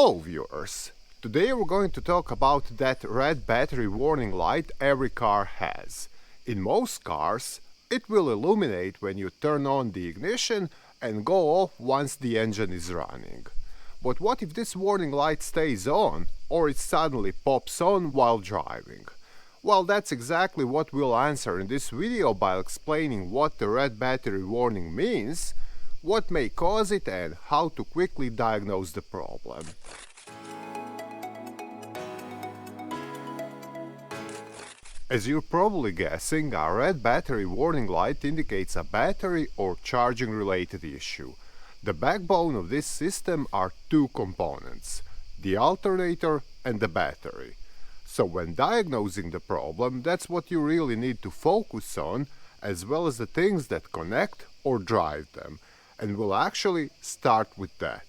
Hello viewers! Today we're going to talk about that red battery warning light every car has. In most cars, it will illuminate when you turn on the ignition and go off once the engine is running. But what if this warning light stays on, or it suddenly pops on while driving? Well, that's exactly what we'll answer in this video by explaining what the red battery warning means, what may cause it, and how to quickly diagnose the problem. As you're probably guessing, a red battery warning light indicates a battery or charging related issue. The backbone of this system are two components, the alternator and the battery. So when diagnosing the problem, that's what you really need to focus on, as well as the things that connect or drive them. And we'll actually start with that.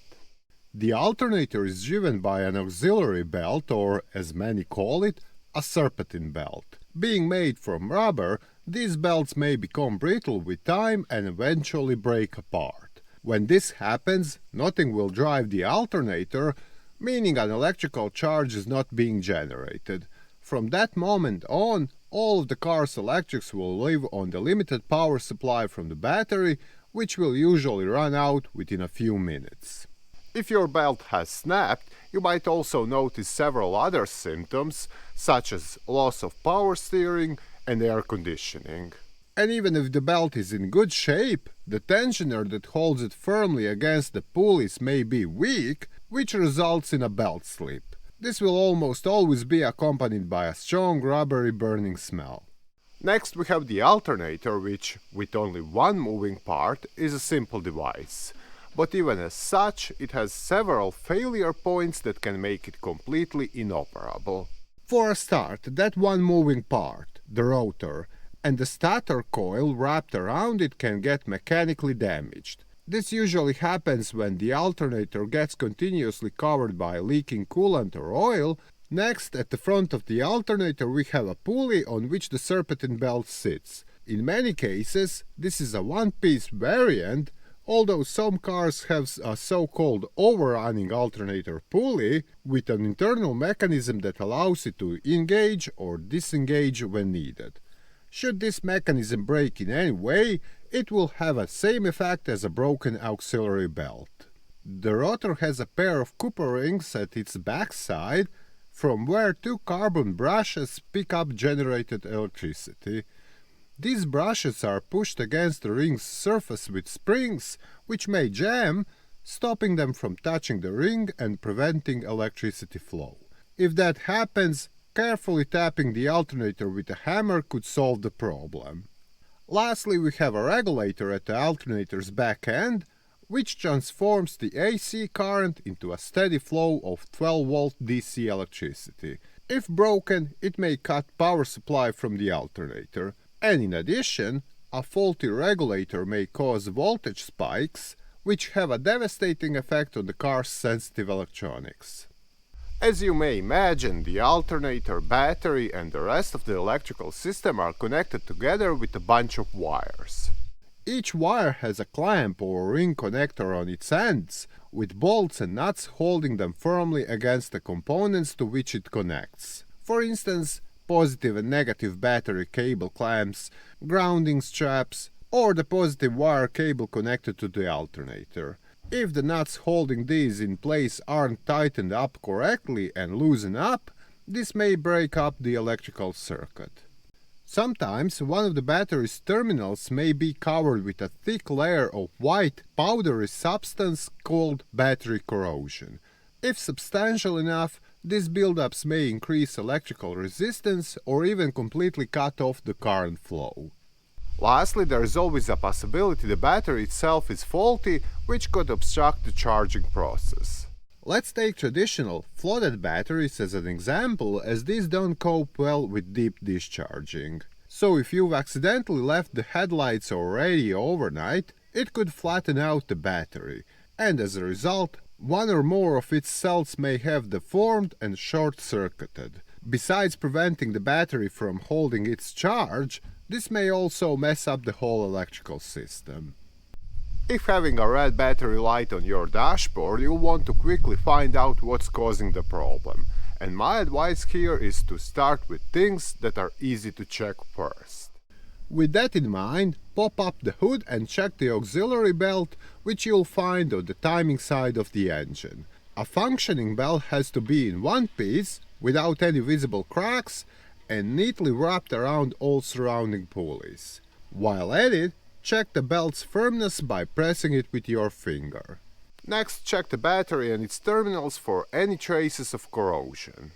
The alternator is driven by an auxiliary belt, or as many call it, a serpentine belt. Being made from rubber, these belts may become brittle with time and eventually break apart. When this happens, nothing will drive the alternator, meaning an electrical charge is not being generated. From that moment on, all of the car's electrics will live on the limited power supply from the battery, which will usually run out within a few minutes. If your belt has snapped, you might also notice several other symptoms, such as loss of power steering and air conditioning. And even if the belt is in good shape, the tensioner that holds it firmly against the pulleys may be weak, which results in a belt slip. This will almost always be accompanied by a strong rubbery burning smell. Next we have the alternator, which, with only one moving part, is a simple device. But even as such, it has several failure points that can make it completely inoperable. For a start, that one moving part, the rotor, and the stator coil wrapped around it can get mechanically damaged. This usually happens when the alternator gets continuously covered by leaking coolant or oil. Next, at the front of the alternator we have a pulley on which the serpentine belt sits. In many cases, this is a one-piece variant, although some cars have a so-called overrunning alternator pulley with an internal mechanism that allows it to engage or disengage when needed. Should this mechanism break in any way, it will have the same effect as a broken auxiliary belt. The rotor has a pair of Cooper rings at its backside, from where two carbon brushes pick up generated electricity. These brushes are pushed against the ring's surface with springs, which may jam, stopping them from touching the ring and preventing electricity flow. If that happens, carefully tapping the alternator with a hammer could solve the problem. Lastly, we have a regulator at the alternator's back end, which transforms the AC current into a steady flow of 12-volt DC electricity. If broken, it may cut power supply from the alternator. And in addition, a faulty regulator may cause voltage spikes, which have a devastating effect on the car's sensitive electronics. As you may imagine, the alternator, battery, and the rest of the electrical system are connected together with a bunch of wires. Each wire has a clamp or ring connector on its ends, with bolts and nuts holding them firmly against the components to which it connects. For instance, positive and negative battery cable clamps, grounding straps, or the positive wire cable connected to the alternator. If the nuts holding these in place aren't tightened up correctly and loosen up, this may break up the electrical circuit. Sometimes one of the battery's terminals may be covered with a thick layer of white, powdery substance called battery corrosion. If substantial enough, these buildups may increase electrical resistance or even completely cut off the current flow. Lastly, there is always a possibility the battery itself is faulty, which could obstruct the charging process. Let's take traditional flooded batteries as an example, as these don't cope well with deep discharging. So if you've accidentally left the headlights or radio overnight, it could flatten out the battery, and as a result, one or more of its cells may have deformed and short-circuited. Besides preventing the battery from holding its charge, this may also mess up the whole electrical system. If having a red battery light on your dashboard, you'll want to quickly find out what's causing the problem. And my advice here is to start with things that are easy to check first. With that in mind, pop up the hood and check the auxiliary belt, which you'll find on the timing side of the engine. A functioning belt has to be in one piece, without any visible cracks, and neatly wrapped around all surrounding pulleys. While at it, check the belt's firmness by pressing it with your finger. Next, check the battery and its terminals for any traces of corrosion.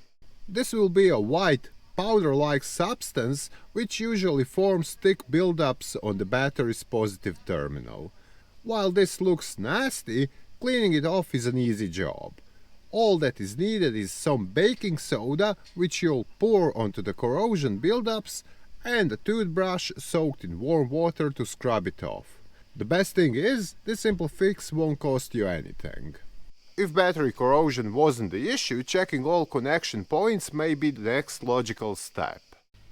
This will be a white, powder-like substance which usually forms thick buildups on the battery's positive terminal. While this looks nasty, cleaning it off is an easy job. All that is needed is some baking soda, which you'll pour onto the corrosion buildups, and a toothbrush soaked in warm water to scrub it off. The best thing is, this simple fix won't cost you anything. If battery corrosion wasn't the issue, checking all connection points may be the next logical step.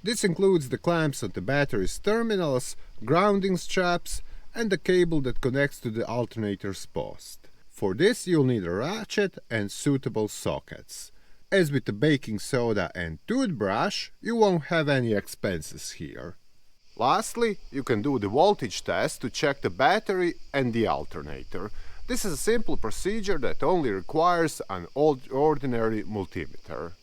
This includes the clamps on the battery's terminals, grounding straps, and the cable that connects to the alternator's post. For this you'll need a ratchet and suitable sockets. As with the baking soda and toothbrush, you won't have any expenses here. Lastly, you can do the voltage test to check the battery and the alternator. This is a simple procedure that only requires an ordinary multimeter.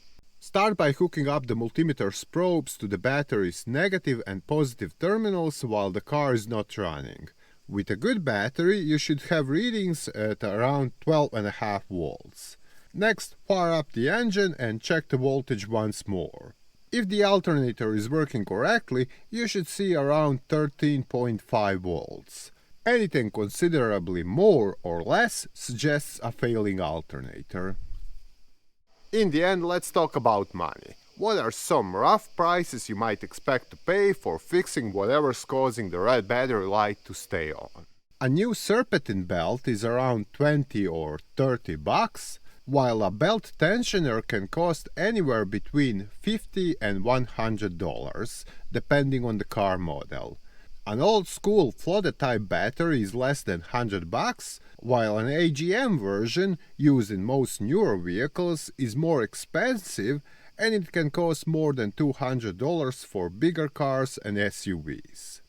Start by hooking up the multimeter's probes to the battery's negative and positive terminals while the car is not running. With a good battery, you should have readings at around 12.5 volts. Next, fire up the engine and check the voltage once more. If the alternator is working correctly, you should see around 13.5 volts. Anything considerably more or less suggests a failing alternator. In the end, let's talk about money. What are some rough prices you might expect to pay for fixing whatever's causing the red battery light to stay on? A new serpentine belt is around 20 or 30 bucks, while a belt tensioner can cost anywhere between $50 and $100, depending on the car model. An old-school flooded-type battery is less than 100 bucks, while an AGM version, used in most newer vehicles, is more expensive, and it can cost more than $200 for bigger cars and SUVs.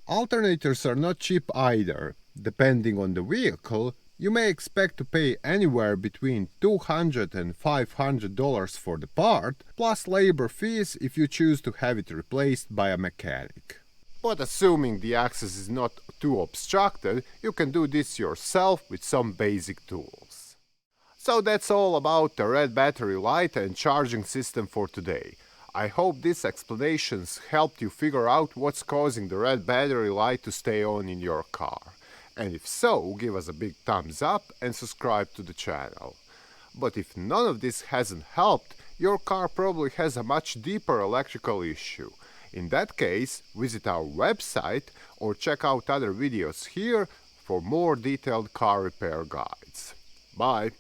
Alternators are not cheap either. Depending on the vehicle, you may expect to pay anywhere between $200 and $500 for the part, plus labor fees if you choose to have it replaced by a mechanic. But assuming the access is not too obstructed, you can do this yourself with some basic tools. So that's all about the red battery light and charging system for today. I hope these explanations helped you figure out what's causing the red battery light to stay on in your car. And if so, give us a big thumbs up and subscribe to the channel. But if none of this hasn't helped, your car probably has a much deeper electrical issue. In that case, visit our website or check out other videos here for more detailed car repair guides. Bye!